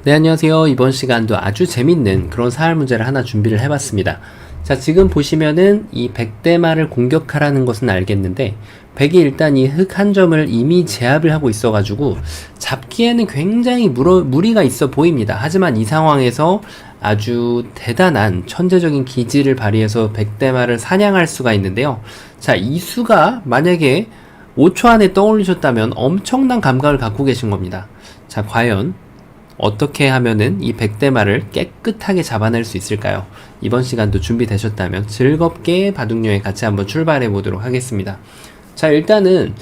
네, 안녕하세요. 이번 시간도 아주 재밌는 그런 사활 문제를 하나 준비를 해봤습니다. 자, 지금 보시면은 이 백대마를 공격하라는 것은 알겠는데, 백이 일단 이 흙 한 점을 이미 제압을 하고 있어가지고 잡기에는 굉장히 무리가 있어 보입니다. 하지만 이 상황에서 아주 대단한 천재적인 기지를 발휘해서 백대마를 사냥할 수가 있는데요. 자, 이 수가 만약에 5초 안에 떠올리셨다면 엄청난 감각을 갖고 계신 겁니다. 자, 과연 어떻게 하면은 이 백대마를 깨끗하게 잡아낼 수 있을까요? 이번 시간도 준비되셨다면 즐겁게 바둑여행 같이 한번 출발해 보도록 하겠습니다. 자, 일단은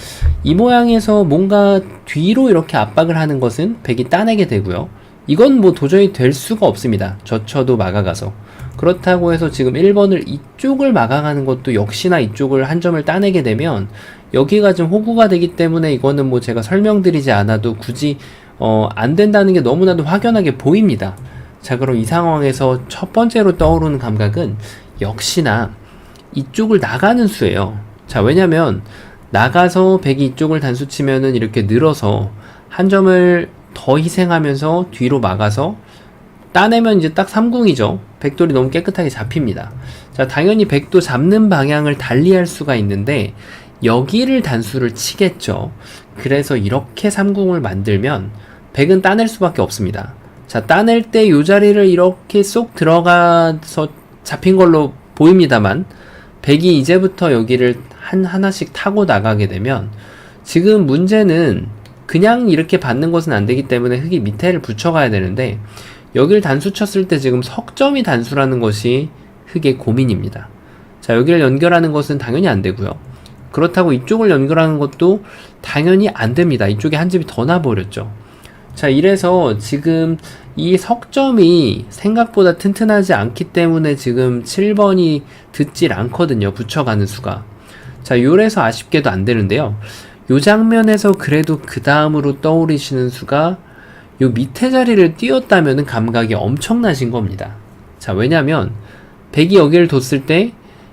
이 모양에서 뭔가 뒤로 이렇게 압박을 하는 것은 백이 따내게 되고요. 이건 뭐 도저히 될 수가 없습니다. 젖혀도 막아가서. 그렇다고 해서 지금 1번을 이쪽을 막아가는 것도 역시나 이쪽을 한 점을 따내게 되면 여기가 좀 호구가 되기 때문에 이거는 뭐 제가 설명드리지 않아도 굳이 안 된다는 게 너무나도 확연하게 보입니다. 자, 그럼 이 상황에서 첫 번째로 떠오르는 감각은 역시나 이쪽을 나가는 수예요. 자, 왜냐면 나가서 백이 이쪽을 단수 치면은 이렇게 늘어서 한 점을 더 희생하면서 뒤로 막아서 따내면 이제 딱 3궁이죠. 백돌이 너무 깨끗하게 잡힙니다. 자, 당연히 백도 잡는 방향을 달리할 수가 있는데 여기를 단수를 치겠죠. 그래서 이렇게 3궁을 만들면 백은 따낼 수밖에 없습니다. 자, 따낼 때 이 자리를 이렇게 쏙 들어가서 잡힌 걸로 보입니다만 백이 이제부터 여기를 하나씩 타고 나가게 되면 지금 문제는 그냥 이렇게 받는 것은 안 되기 때문에 흙이 밑에를 붙여가야 되는데 여기를 단수 쳤을 때 지금 석점이 단수라는 것이 흙의 고민입니다. 자, 여기를 연결하는 것은 당연히 안 되고요. 그렇다고 이쪽을 연결하는 것도 당연히 안 됩니다. 이쪽에 한 집이 더 나버렸죠. 자, 이래서 지금 이 석점이 생각보다 튼튼하지 않기 때문에 지금 7번이 듣질 않거든요. 붙여가는 수가. 자, 요래서 아쉽게도 안 되는데요. 요 장면에서 그래도 그 다음으로 떠오르시는 수가 요 밑에 자리를 띄웠다면은 감각이 엄청나신 겁니다. 자, 왜냐면 백이 여기를 뒀을 때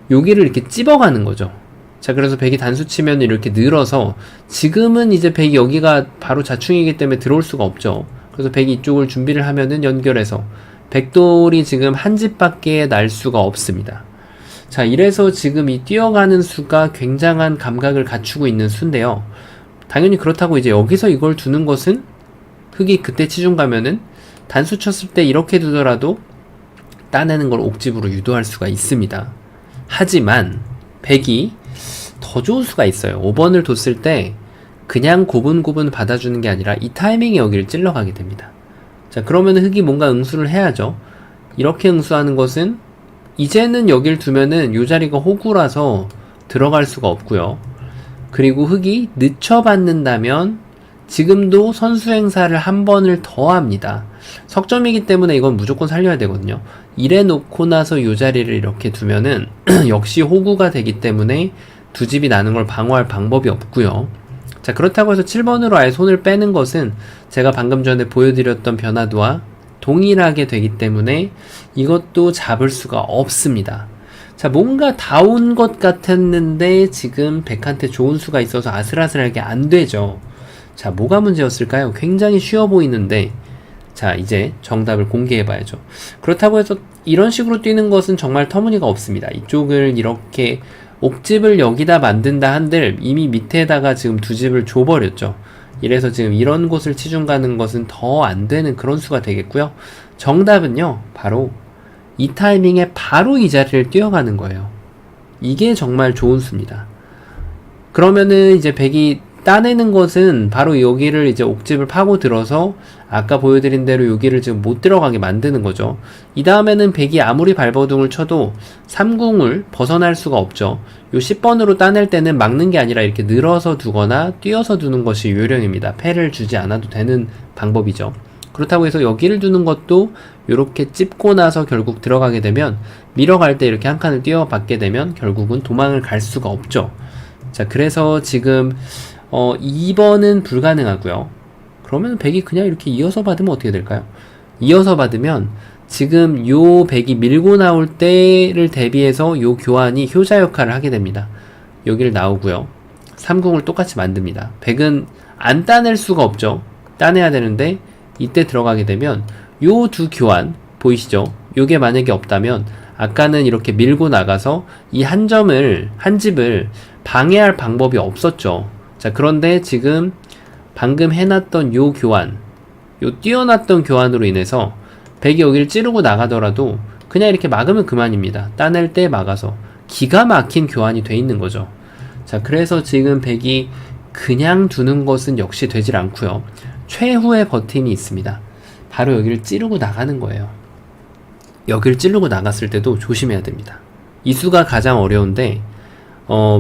여기를 이렇게 찝어가는 거죠. 자, 그래서 백이 단수 치면 이렇게 늘어서 지금은 이제 백이 여기가 바로 자충이기 때문에 들어올 수가 없죠. 그래서 백이 이쪽을 준비를 하면은 연결해서 백돌이 지금 한 집밖에 날 수가 없습니다. 자, 이래서 지금 이 뛰어가는 수가 굉장한 감각을 갖추고 있는 수인데요. 당연히 그렇다고 이제 여기서 이걸 두는 것은 흙이 그때 치중 가면은 단수 쳤을 때 이렇게 두더라도 따내는 걸 옥집으로 유도할 수가 있습니다. 하지만 백이 더 좋은 수가 있어요. 5번을 뒀을 때 그냥 고분고분 받아주는 게 아니라 이 타이밍에 여기를 찔러가게 됩니다. 자, 그러면 흙이 뭔가 응수를 해야죠. 이렇게 응수하는 것은 이제는 여길 두면은 이 자리가 호구라서 들어갈 수가 없고요. 그리고 흙이 늦춰받는다면 지금도 선수 행사를 한 번을 더 합니다. 석점이기 때문에 이건 무조건 살려야 되거든요. 이래 놓고 나서 이 자리를 이렇게 두면은 역시 호구가 되기 때문에 두 집이 나는 걸 방어할 방법이 없고요. 자, 그렇다고 해서 7번으로 아예 손을 빼는 것은 제가 방금 전에 보여드렸던 변화도와 동일하게 되기 때문에 이것도 잡을 수가 없습니다. 자, 뭔가 다 온 것 같았는데 지금 백한테 좋은 수가 있어서 아슬아슬하게 안 되죠. 자, 뭐가 문제였을까요? 굉장히 쉬워 보이는데 자, 이제 정답을 공개해봐야죠. 그렇다고 해서 이런 식으로 뛰는 것은 정말 터무니가 없습니다. 이쪽을 이렇게 옥집을 여기다 만든다 한들 이미 밑에다가 지금 두 집을 줘버렸죠. 이래서 지금 이런 곳을 치중 가는 것은 더 안 되는 그런 수가 되겠고요. 정답은요, 바로 이 타이밍에 바로 이 자리를 뛰어가는 거예요. 이게 정말 좋은 수입니다. 그러면은 이제 백이 따내는 것은 바로 여기를 이제 옥집을 파고 들어서 아까 보여드린 대로 여기를 지금 못 들어가게 만드는 거죠. 이 다음에는 백이 아무리 발버둥을 쳐도 3궁을 벗어날 수가 없죠. 요 10번으로 따낼 때는 막는 게 아니라 이렇게 늘어서 두거나 뛰어서 두는 것이 요령입니다. 패를 주지 않아도 되는 방법이죠. 그렇다고 해서 여기를 두는 것도 이렇게 찝고 나서 결국 들어가게 되면 밀어갈 때 이렇게 한 칸을 띄워받게 되면 결국은 도망을 갈 수가 없죠. 자, 그래서 지금 2번은 불가능하고요. 그러면 백이 그냥 이렇게 이어서 받으면 어떻게 될까요? 이어서 받으면 지금 요 백이 밀고 나올 때를 대비해서 요 교환이 효자 역할을 하게 됩니다. 여기를 나오고요. 3궁을 똑같이 만듭니다. 백은 안 따낼 수가 없죠. 따내야 되는데 이때 들어가게 되면 요 두 교환 보이시죠? 요게 만약에 없다면 아까는 이렇게 밀고 나가서 이 한 집을 방해할 방법이 없었죠. 자, 그런데 지금 방금 해놨던 요 교환, 요 띄워놨던 교환으로 인해서 백이 여기를 찌르고 나가더라도 그냥 이렇게 막으면 그만입니다. 따낼 때 막아서 기가 막힌 교환이 돼 있는 거죠. 자, 그래서 지금 백이 그냥 두는 것은 역시 되질 않고요. 최후의 버팀이 있습니다. 바로 여기를 찌르고 나가는 거예요. 여기를 찌르고 나갔을 때도 조심해야 됩니다. 이 수가 가장 어려운데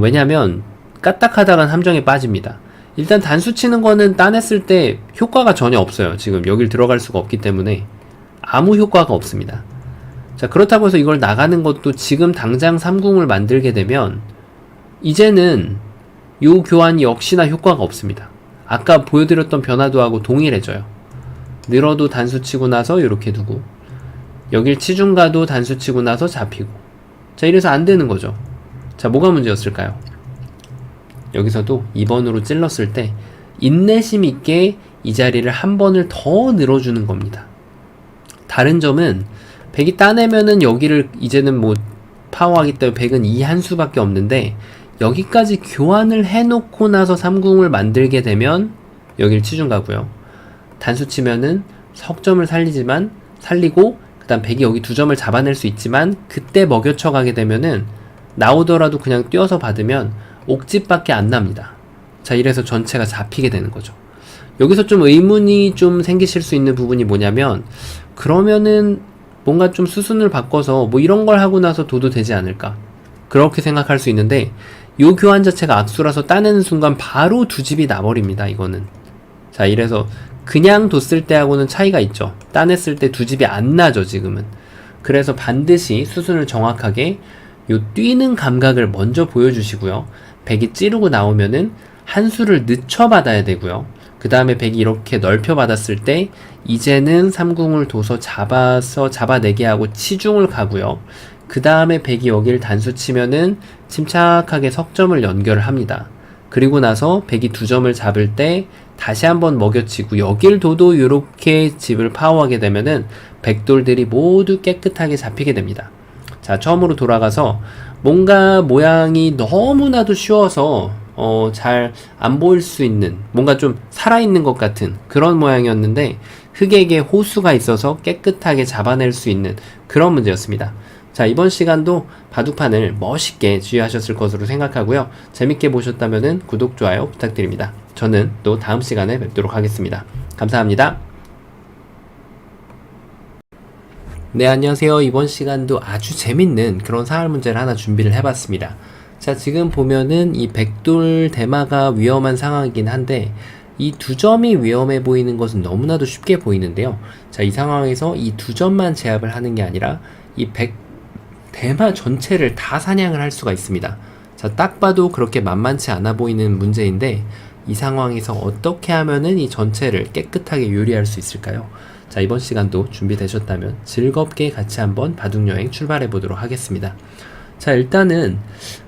왜냐면 까딱하다간 함정에 빠집니다. 일단 단수 치는 거는 따냈을 때 효과가 전혀 없어요. 지금 여길 들어갈 수가 없기 때문에 아무 효과가 없습니다. 자, 그렇다고 해서 이걸 나가는 것도 지금 당장 삼궁을 만들게 되면 이제는 요 교환이 역시나 효과가 없습니다. 아까 보여드렸던 변화도하고 동일해져요. 늘어도 단수 치고 나서 이렇게 두고 여길 치중 가도 단수 치고 나서 잡히고. 자, 이래서 안 되는 거죠. 자, 뭐가 문제였을까요? 여기서도 2번으로 찔렀을 때 인내심 있게 이 자리를 한 번을 더 늘어주는 겁니다. 다른 점은 백이 따내면은 여기를 이제는 뭐 파워하기 때문에 백은 이 한 수밖에 없는데 여기까지 교환을 해놓고 나서 삼궁을 만들게 되면 여기를 치중 가고요. 단수 치면은 석점을 살리고 그 다음 백이 여기 2점을 잡아낼 수 있지만 그때 먹여쳐 가게 되면은 나오더라도 그냥 뛰어서 받으면 옥집밖에 안 납니다. 자, 이래서 전체가 잡히게 되는 거죠. 여기서 좀 의문이 좀 생기실 수 있는 부분이 뭐냐면 그러면은 뭔가 좀 수순을 바꿔서 뭐 이런 걸 하고 나서 둬도 되지 않을까, 그렇게 생각할 수 있는데 요 교환 자체가 악수라서 따내는 순간 바로 두 집이 나버립니다. 이거는. 자, 이래서 그냥 뒀을 때하고는 차이가 있죠. 따냈을 때 두 집이 안 나죠, 지금은. 그래서 반드시 수순을 정확하게 요 뛰는 감각을 먼저 보여주시고요. 백이 찌르고 나오면은 한 수를 늦춰 받아야 되고요. 그 다음에 백이 이렇게 넓혀 받았을 때 이제는 삼궁을 둬서 잡아내게 하고 치중을 가고요. 그 다음에 백이 여기를 단수 치면은 침착하게 석점을 연결을 합니다. 그리고 나서 백이 2점을 잡을 때 다시 한번 먹여치고 여길 둬도 이렇게 집을 파워하게 되면은 백돌들이 모두 깨끗하게 잡히게 됩니다. 자, 처음으로 돌아가서 뭔가 모양이 너무나도 쉬워서 잘 안 보일 수 있는, 뭔가 좀 살아있는 것 같은 그런 모양이었는데 흑에게 호수가 있어서 깨끗하게 잡아낼 수 있는 그런 문제였습니다. 자, 이번 시간도 바둑판을 멋있게 주의하셨을 것으로 생각하고요. 재밌게 보셨다면 구독, 좋아요 부탁드립니다. 저는 또 다음 시간에 뵙도록 하겠습니다. 감사합니다. 네, 안녕하세요. 이번 시간도 아주 재밌는 그런 사활 문제를 하나 준비를 해봤습니다. 자, 지금 보면은 이 백돌 대마가 위험한 상황이긴 한데 이 2점이 위험해 보이는 것은 너무나도 쉽게 보이는데요. 자, 이 상황에서 이 2점만 제압을 하는 게 아니라 이 대마 전체를 다 사냥을 할 수가 있습니다. 자, 딱 봐도 그렇게 만만치 않아 보이는 문제인데 이 상황에서 어떻게 하면은 이 전체를 깨끗하게 요리할 수 있을까요? 자, 이번 시간도 준비되셨다면 즐겁게 같이 한번 바둑여행 출발해 보도록 하겠습니다. 자, 일단은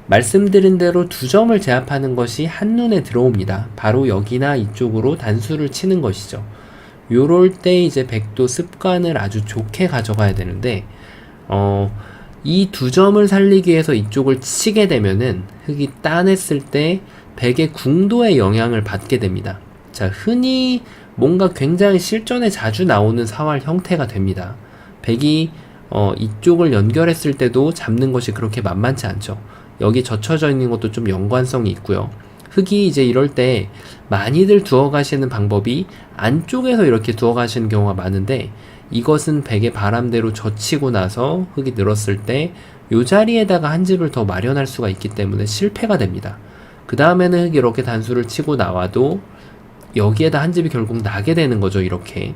말씀드린 대로 2점을 제압하는 것이 한눈에 들어옵니다. 바로 여기나 이쪽으로 단수를 치는 것이죠. 요럴 때 이제 백도 습관을 아주 좋게 가져가야 되는데 이 2점을 살리기 위해서 이쪽을 치게 되면은 흑이 따냈을 때 백의 궁도의 영향을 받게 됩니다. 자, 흔히 뭔가 굉장히 실전에 자주 나오는 사활 형태가 됩니다. 백이 이쪽을 연결했을 때도 잡는 것이 그렇게 만만치 않죠. 여기 젖혀져 있는 것도 좀 연관성이 있고요. 흑이 이제 이럴 때 많이들 두어 가시는 방법이 안쪽에서 이렇게 두어 가시는 경우가 많은데 이것은 백의 바람대로 젖히고 나서 흑이 늘었을 때 이 자리에다가 한 집을 더 마련할 수가 있기 때문에 실패가 됩니다. 그 다음에는 흑이 이렇게 단수를 치고 나와도 여기에다 한 집이 결국 나게 되는 거죠. 이렇게.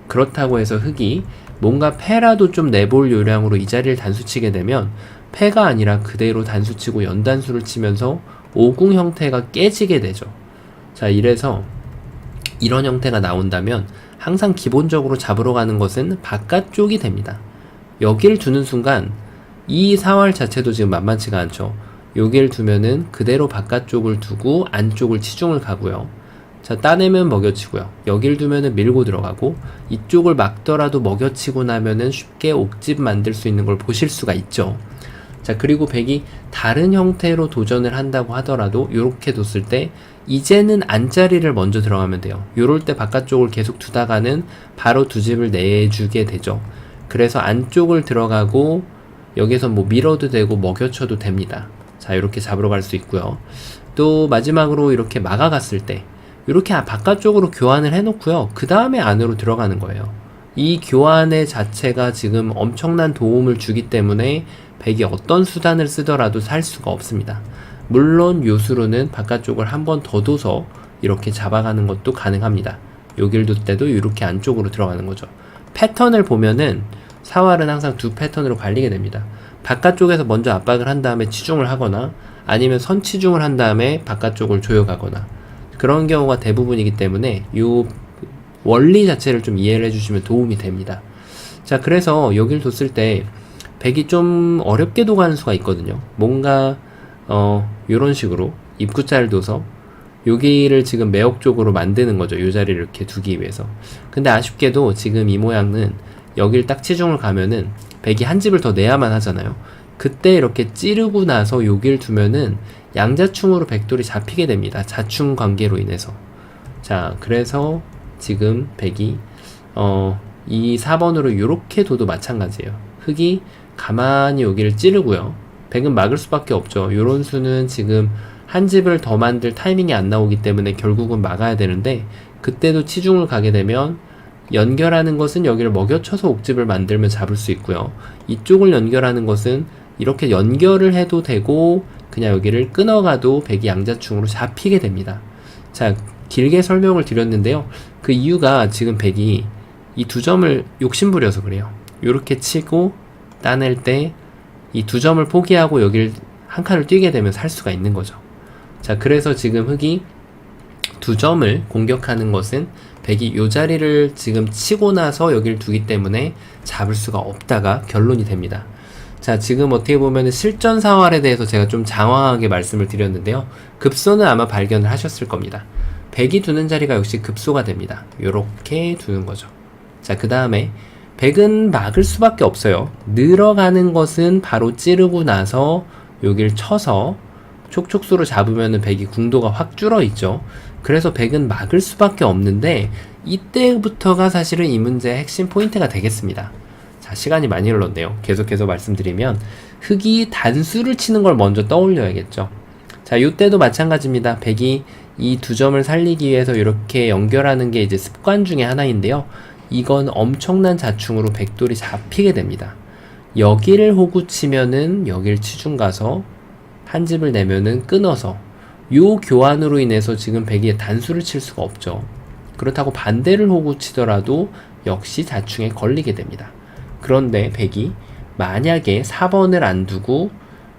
그렇다고 해서 흑이 뭔가 패라도 좀 내볼 요량으로 이 자리를 단수치게 되면 패가 아니라 그대로 단수치고 연단수를 치면서 오궁 형태가 깨지게 되죠. 자, 이래서 이런 형태가 나온다면 항상 기본적으로 잡으러 가는 것은 바깥쪽이 됩니다. 여기를 두는 순간 이 사활 자체도 지금 만만치가 않죠. 여기를 두면은 그대로 바깥쪽을 두고 안쪽을 치중을 가고요. 자, 따내면 먹여치고요. 여길 두면은 밀고 들어가고, 이쪽을 막더라도 먹여치고 나면은 쉽게 옥집 만들 수 있는 걸 보실 수가 있죠. 자, 그리고 백이 다른 형태로 도전을 한다고 하더라도 요렇게 뒀을 때 이제는 안자리를 먼저 들어가면 돼요. 요럴 때 바깥쪽을 계속 두다가는 바로 두 집을 내주게 되죠. 그래서 안쪽을 들어가고 여기서 뭐 밀어도 되고 먹여쳐도 됩니다. 자, 이렇게 잡으러 갈 수 있고요. 또 마지막으로 이렇게 막아갔을 때 이렇게 바깥쪽으로 교환을 해놓고요. 그 다음에 안으로 들어가는 거예요. 이 교환의 자체가 지금 엄청난 도움을 주기 때문에 백이 어떤 수단을 쓰더라도 살 수가 없습니다. 물론 요수로는 바깥쪽을 한 번 더 둬서 이렇게 잡아가는 것도 가능합니다. 여길 둘 때도 이렇게 안쪽으로 들어가는 거죠. 패턴을 보면은 사활은 항상 두 패턴으로 갈리게 됩니다. 바깥쪽에서 먼저 압박을 한 다음에 치중을 하거나 아니면 선치중을 한 다음에 바깥쪽을 조여가거나 그런 경우가 대부분이기 때문에 이 원리 자체를 좀 이해를 해주시면 도움이 됩니다. 자, 그래서 여길 뒀을 때 백이 좀 어렵게도 가는 수가 있거든요. 뭔가 요런 식으로 입구자를 둬서 여기를 지금 매혹 쪽으로 만드는 거죠. 요 자리를 이렇게 두기 위해서. 근데 아쉽게도 지금 이 모양은 여길 딱 치중을 가면은 백이 한 집을 더 내야만 하잖아요. 그때 이렇게 찌르고 나서 여길 두면은 양자충으로 백돌이 잡히게 됩니다. 자충 관계로 인해서. 자, 그래서 지금 백이 이 4번으로 요렇게 둬도 마찬가지예요. 흑이 가만히 여기를 찌르고요. 백은 막을 수밖에 없죠. 요런 수는 지금 한 집을 더 만들 타이밍이 안 나오기 때문에 결국은 막아야 되는데 그때도 치중을 가게 되면 연결하는 것은 여기를 먹여쳐서 옥집을 만들면 잡을 수 있고요. 이쪽을 연결하는 것은 이렇게 연결을 해도 되고 그냥 여기를 끊어가도 백이 양자충으로 잡히게 됩니다. 자, 길게 설명을 드렸는데요. 그 이유가 지금 백이 이 두 점을 욕심부려서 그래요. 요렇게 치고 따낼 때 이 두 점을 포기하고 여길 한 칸을 뛰게 되면 살 수가 있는 거죠. 자, 그래서 지금 흑이 두 점을 공격하는 것은 백이 요 자리를 지금 치고 나서 여기를 두기 때문에 잡을 수가 없다가 결론이 됩니다. 자, 지금 어떻게 보면 실전 사활에 대해서 제가 좀 장황하게 말씀을 드렸는데요. 급소는 아마 발견을 하셨을 겁니다. 백이 두는 자리가 역시 급소가 됩니다. 요렇게 두는 거죠. 자, 그 다음에 백은 막을 수밖에 없어요. 늘어가는 것은 바로 찌르고 나서 여길 쳐서 촉촉수로 잡으면은 백이 궁도가 확 줄어 있죠. 그래서 백은 막을 수밖에 없는데 이때부터가 사실은 이 문제의 핵심 포인트가 되겠습니다. 자, 시간이 많이 흘렀네요. 계속해서 말씀드리면 흑이 단수를 치는 걸 먼저 떠올려야겠죠. 자, 요때도 마찬가지입니다. 백이 이 두 점을 살리기 위해서 이렇게 연결하는 게 이제 습관 중에 하나인데요. 이건 엄청난 자충으로 백돌이 잡히게 됩니다. 여기를 호구 치면은 여길 치중 가서 한 집을 내면은 끊어서 요 교환으로 인해서 지금 백이 단수를 칠 수가 없죠. 그렇다고 반대를 호구 치더라도 역시 자충에 걸리게 됩니다. 그런데 백이 만약에 4번을 안 두고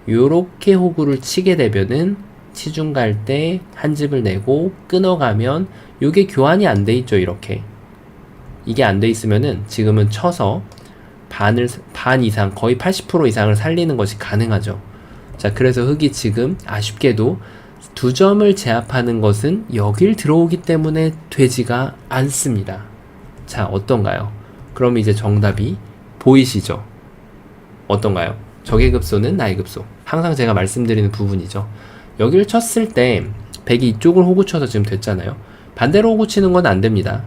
요렇게 호구를 치게 되면은 치중 갈 때 한 집을 내고 끊어가면 요게 교환이 안 돼 있죠. 이렇게 이게 안 돼 있으면은 지금은 쳐서 반 이상 거의 80% 이상을 살리는 것이 가능하죠. 자, 그래서 흑이 지금 아쉽게도 두 점을 제압하는 것은 여길 들어오기 때문에 되지가 않습니다. 자, 어떤가요? 그럼 이제 정답이 보이시죠? 어떤가요? 적의 급소는 나의 급소. 항상 제가 말씀드리는 부분이죠. 여기를 쳤을 때 백이 이쪽을 호구 쳐서 지금 됐잖아요. 반대로 호구 치는 건 안 됩니다.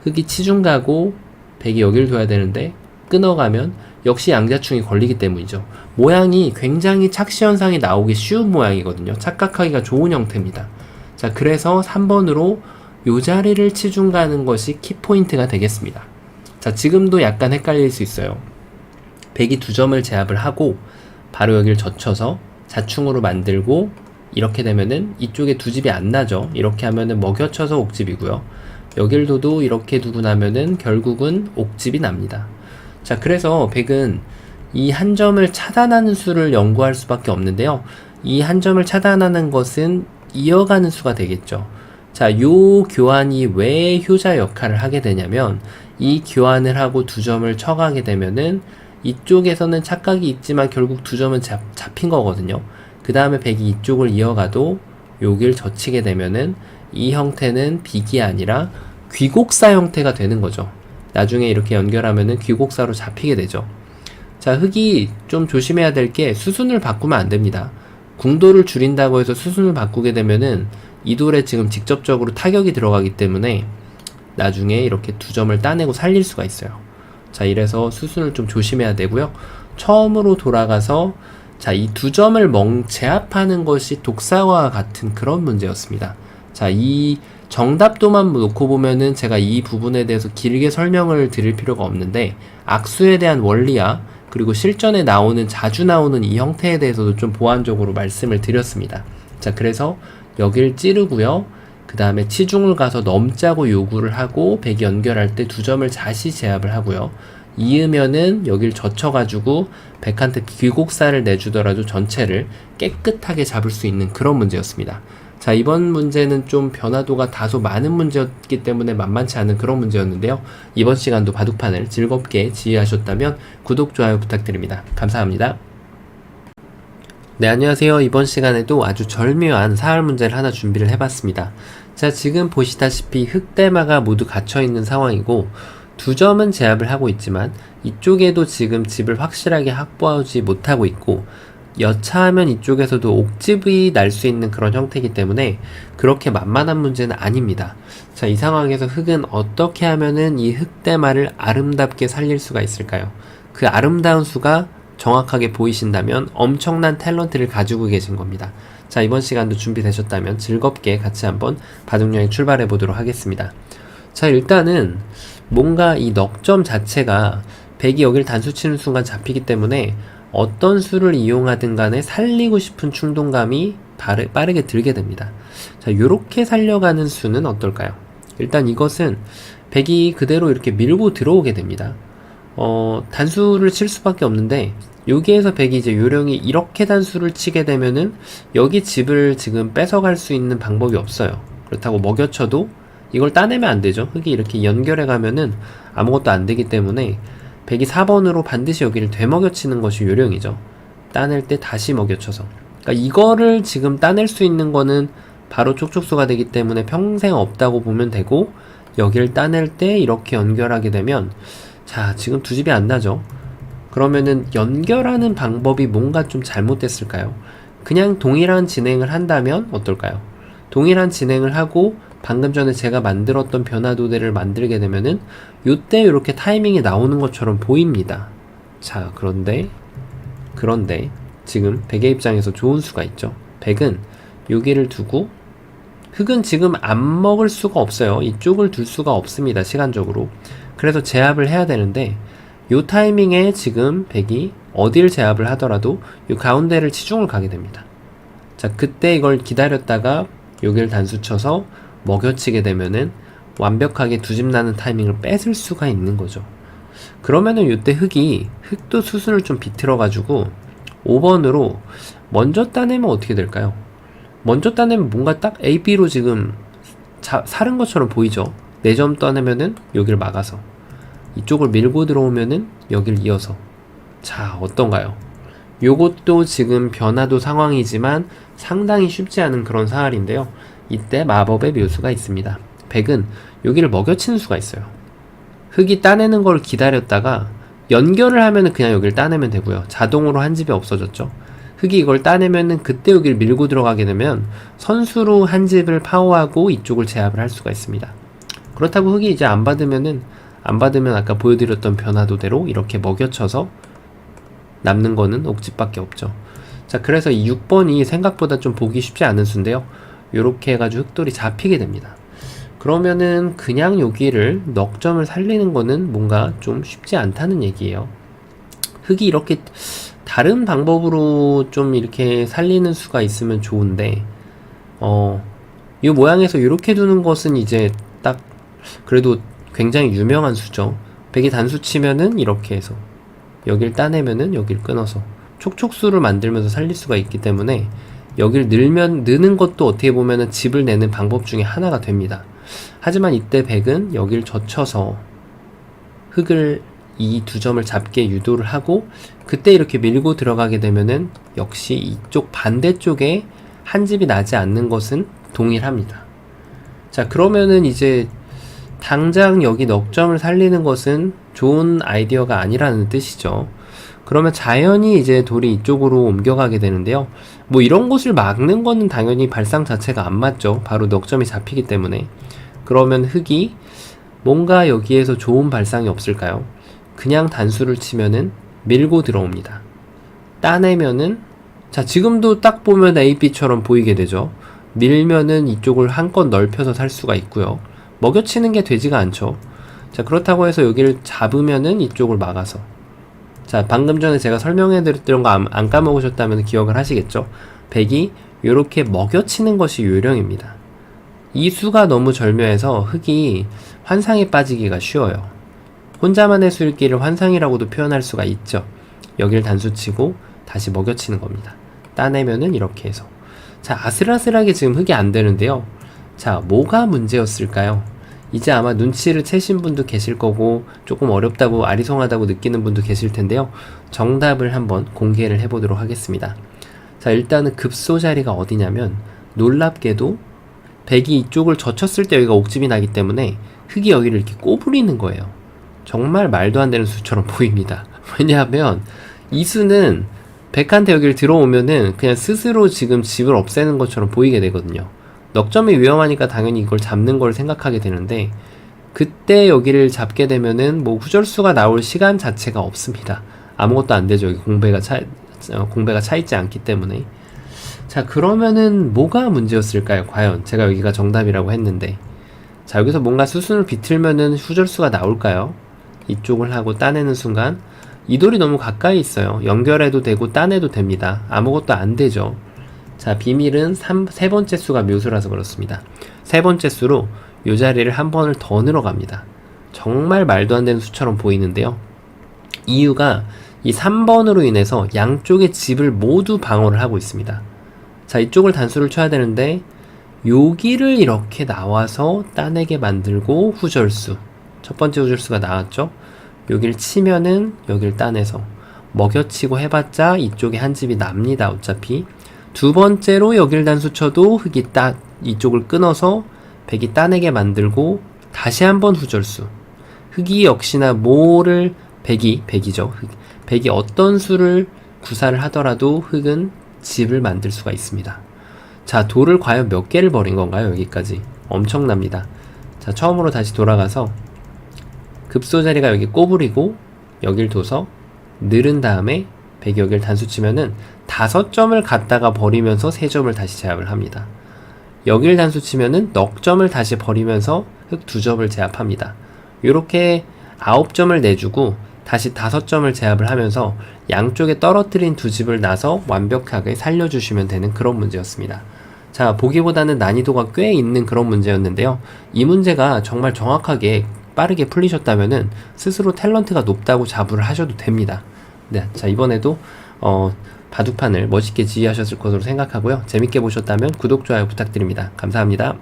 흑이 치중 가고 백이 여기를 둬야 되는데 끊어가면 역시 양자충이 걸리기 때문이죠. 모양이 굉장히 착시현상이 나오기 쉬운 모양이거든요. 착각하기가 좋은 형태입니다. 자, 그래서 3번으로 요 자리를 치중 가는 것이 키포인트가 되겠습니다. 자, 지금도 약간 헷갈릴 수 있어요. 백이 두 점을 제압을 하고 바로 여기를 젖혀서 자충으로 만들고 이렇게 되면은 이쪽에 두 집이 안 나죠. 이렇게 하면은 먹여쳐서 옥집이고요. 여길 둬도 이렇게 두고 나면은 결국은 옥집이 납니다. 자, 그래서 백은 이 한 점을 차단하는 수를 연구할 수밖에 없는데요. 이 한 점을 차단하는 것은 이어가는 수가 되겠죠. 자, 요 교환이 왜 효자 역할을 하게 되냐면 이 교환을 하고 두 점을 쳐가게 되면은 이쪽에서는 착각이 있지만 결국 두 점은 잡힌 거거든요. 그 다음에 백이 이쪽을 이어가도 여길 젖히게 되면은 이 형태는 빅이 아니라 귀곡사 형태가 되는 거죠. 나중에 이렇게 연결하면은 귀곡사로 잡히게 되죠. 자, 흙이 좀 조심해야 될 게 수순을 바꾸면 안 됩니다. 궁도를 줄인다고 해서 수순을 바꾸게 되면은 이 돌에 지금 직접적으로 타격이 들어가기 때문에 나중에 이렇게 두 점을 따내고 살릴 수가 있어요. 자, 이래서 수순을 좀 조심해야 되고요. 처음으로 돌아가서 자, 이 두 점을 제압하는 것이 독사와 같은 그런 문제였습니다. 자, 이 정답도만 놓고 보면은 제가 이 부분에 대해서 길게 설명을 드릴 필요가 없는데 악수에 대한 원리야 그리고 실전에 자주 나오는 이 형태에 대해서도 좀 보완적으로 말씀을 드렸습니다. 자, 그래서 여길 찌르고요. 그 다음에 치중을 가서 넘자고 요구를 하고 백이 연결할 때 두 점을 다시 제압을 하고요. 이으면은 여길 젖혀가지고 백한테 귀곡사를 내주더라도 전체를 깨끗하게 잡을 수 있는 그런 문제였습니다. 자, 이번 문제는 좀 변화도가 다소 많은 문제였기 때문에 만만치 않은 그런 문제였는데요. 이번 시간도 바둑판을 즐겁게 지휘하셨다면 구독, 좋아요 부탁드립니다. 감사합니다. 네, 안녕하세요. 이번 시간에도 아주 절묘한 사활 문제를 하나 준비를 해봤습니다. 자, 지금 보시다시피 흑대마가 모두 갇혀있는 상황이고 두 점은 제압을 하고 있지만 이쪽에도 지금 집을 확실하게 확보하지 못하고 있고 여차하면 이쪽에서도 옥집이 날 수 있는 그런 형태이기 때문에 그렇게 만만한 문제는 아닙니다. 자, 이 상황에서 흑은 어떻게 하면은 이 흑대마를 아름답게 살릴 수가 있을까요? 그 아름다운 수가 정확하게 보이신다면 엄청난 탤런트를 가지고 계신 겁니다. 자, 이번 시간도 준비되셨다면 즐겁게 같이 한번 바둑여행 출발해 보도록 하겠습니다. 자, 일단은 뭔가 이 넉점 자체가 백이 여기를 단수 치는 순간 잡히기 때문에 어떤 수를 이용하든 간에 살리고 싶은 충동감이 빠르게 들게 됩니다. 자, 요렇게 살려가는 수는 어떨까요? 일단 이것은 백이 그대로 이렇게 밀고 들어오게 됩니다. 단수를 칠 수밖에 없는데 여기에서 백이 이제 요령이 이렇게 단수를 치게 되면은 여기 집을 지금 뺏어갈 수 있는 방법이 없어요. 그렇다고 먹여쳐도 이걸 따내면 안 되죠. 흙이 이렇게 연결해 가면은 아무것도 안 되기 때문에 백이 4번으로 반드시 여기를 되먹여치는 것이 요령이죠. 따낼 때 다시 먹여쳐서. 그러니까 이거를 지금 따낼 수 있는 거는 바로 촉촉수가 되기 때문에 평생 없다고 보면 되고 여기를 따낼 때 이렇게 연결하게 되면 자, 지금 두 집이 안 나죠. 그러면은 연결하는 방법이 뭔가 좀 잘못됐을까요? 그냥 동일한 진행을 한다면 어떨까요? 동일한 진행을 하고 방금 전에 제가 만들었던 변화도대를 만들게 되면은 요때 이렇게 타이밍이 나오는 것처럼 보입니다. 자, 그런데 지금 백의 입장에서 좋은 수가 있죠. 백은 여기를 두고 흑은 지금 안 먹을 수가 없어요. 이쪽을 둘 수가 없습니다. 시간적으로. 그래서 제압을 해야 되는데 요 타이밍에 지금 백이 어딜 제압을 하더라도 요 가운데를 치중을 가게 됩니다. 자, 그때 이걸 기다렸다가 여기를 단수 쳐서 먹여치게 되면은 완벽하게 두 집 나는 타이밍을 뺏을 수가 있는 거죠. 그러면은 이때 흑도 수순을 좀 비틀어 가지고 5번으로 먼저 따내면 어떻게 될까요? 먼저 따내면 뭔가 딱 AB로 지금 사른 것처럼 보이죠? 4점 따내면은 여기를 막아서 이쪽을 밀고 들어오면은 여기를 이어서 자, 어떤가요? 요것도 지금 변화도 상황이지만 상당히 쉽지 않은 그런 사활인데요. 이때 마법의 묘수가 있습니다. 백은 여기를 먹여치는 수가 있어요. 흑이 따내는 걸 기다렸다가 연결을 하면은 그냥 여기를 따내면 되고요. 자동으로 한 집이 없어졌죠. 흑이 이걸 따내면은 그때 여기를 밀고 들어가게 되면 선수로 한 집을 파워하고 이쪽을 제압을 할 수가 있습니다. 그렇다고 흑이 이제 안 받으면 아까 보여드렸던 변화도대로 이렇게 먹여쳐서 남는 거는 옥집밖에 없죠. 자, 그래서 이 6번이 생각보다 좀 보기 쉽지 않은 수인데요. 요렇게 해가지고 흑돌이 잡히게 됩니다. 그러면은 그냥 여기를 넉점을 살리는 거는 뭔가 좀 쉽지 않다는 얘기예요. 흑이 이렇게 다른 방법으로 좀 이렇게 살리는 수가 있으면 좋은데 이 모양에서 이렇게 두는 것은 이제 딱 그래도 굉장히 유명한 수죠. 백이 단수 치면은 이렇게 해서 여길 따내면은 여길 끊어서 촉촉수를 만들면서 살릴 수가 있기 때문에 여길 느는 것도 어떻게 보면은 집을 내는 방법 중에 하나가 됩니다. 하지만 이때 백은 여길 젖혀서 흑을 이 두 점을 잡게 유도를 하고 그때 이렇게 밀고 들어가게 되면은 역시 이쪽 반대쪽에 한 집이 나지 않는 것은 동일합니다. 자, 그러면은 이제 당장 여기 넉 점을 살리는 것은 좋은 아이디어가 아니라는 뜻이죠. 그러면 자연히 이제 돌이 이쪽으로 옮겨가게 되는데요. 뭐 이런 곳을 막는 거는 당연히 발상 자체가 안 맞죠. 바로 넉 점이 잡히기 때문에. 그러면 흙이 뭔가 여기에서 좋은 발상이 없을까요? 그냥 단수를 치면은 밀고 들어옵니다. 따내면은, 자, 지금도 딱 보면 A, B처럼 보이게 되죠. 밀면은 이쪽을 한껏 넓혀서 살 수가 있고요. 먹여치는 게 되지가 않죠. 자, 그렇다고 해서 여기를 잡으면은 이쪽을 막아서. 자, 방금 전에 제가 설명해 드렸던 거 안 까먹으셨다면 기억을 하시겠죠? 백이 이렇게 먹여치는 것이 요령입니다. 이 수가 너무 절묘해서 흙이 환상에 빠지기가 쉬워요. 혼자만의 수일기를 환상이라고도 표현할 수가 있죠. 여기를 단수치고 다시 먹여치는 겁니다. 따내면은 이렇게 해서. 자, 아슬아슬하게 지금 흙이 안 되는데요. 자, 뭐가 문제였을까요? 이제 아마 눈치를 채신 분도 계실 거고 조금 어렵다고 아리송하다고 느끼는 분도 계실 텐데요. 정답을 한번 공개를 해보도록 하겠습니다. 자, 일단은 급소 자리가 어디냐면 놀랍게도 백이 이쪽을 젖혔을 때 여기가 옥집이 나기 때문에 흙이 여기를 이렇게 꼬부리는 거예요. 정말 말도 안 되는 수처럼 보입니다. 왜냐하면 이 수는 백한테 여기를 들어오면은 그냥 스스로 지금 집을 없애는 것처럼 보이게 되거든요. 넉점이 위험하니까 당연히 이걸 잡는 걸 생각하게 되는데 그때 여기를 잡게 되면은 뭐 후절수가 나올 시간 자체가 없습니다. 아무것도 안 되죠. 여기 공배가 차 있지 않기 때문에. 자, 그러면은 뭐가 문제였을까요? 과연 제가 여기가 정답이라고 했는데, 자, 여기서 뭔가 수순을 비틀면은 후절수가 나올까요? 이쪽을 하고 따내는 순간 이 돌이 너무 가까이 있어요. 연결해도 되고 따내도 됩니다. 아무것도 안 되죠. 자, 비밀은 세 번째 수가 묘수라서 그렇습니다. 세 번째 수로 이 자리를 한 번을 더 늘어갑니다. 정말 말도 안 되는 수처럼 보이는데요. 이유가 이 3번으로 인해서 양쪽의 집을 모두 방어를 하고 있습니다. 자, 이쪽을 단수를 쳐야 되는데 여기를 이렇게 나와서 따내게 만들고 후절수, 첫 번째 후절수가 나왔죠. 여기를 치면은 여기를 따내서 먹여치고 해봤자 이쪽에 한 집이 납니다. 어차피 두 번째로 여기를 단수 쳐도 흙이 이쪽을 끊어서 백이 따내게 만들고 다시 한번 후절수. 흙이 역시나 뭐를 백이죠. 백이 어떤 수를 구사를 하더라도 흙은 집을 만들 수가 있습니다. 자, 돌을 과연 몇 개를 버린 건가요? 여기까지 엄청납니다. 자, 처음으로 다시 돌아가서 급소 자리가 여기 꼬부리고 여길 둬서 늘은 다음에 백이 여기를 단수 치면은 5점을 갖다가 버리면서 3점을 다시 제압을 합니다. 여기를 단수 치면은 넉 점을 다시 버리면서 흙 2점을 제압합니다. 이렇게 9점을 내주고 다시 5점을 제압을 하면서 양쪽에 떨어뜨린 두 집을 놔서 완벽하게 살려주시면 되는 그런 문제였습니다. 자, 보기보다는 난이도가 꽤 있는 그런 문제였는데요. 이 문제가 정말 정확하게 빠르게 풀리셨다면은 스스로 탤런트가 높다고 자부를 하셔도 됩니다. 네, 자, 이번에도 바둑판을 멋있게 지휘하셨을 것으로 생각하고요. 재밌게 보셨다면 구독, 좋아요 부탁드립니다. 감사합니다.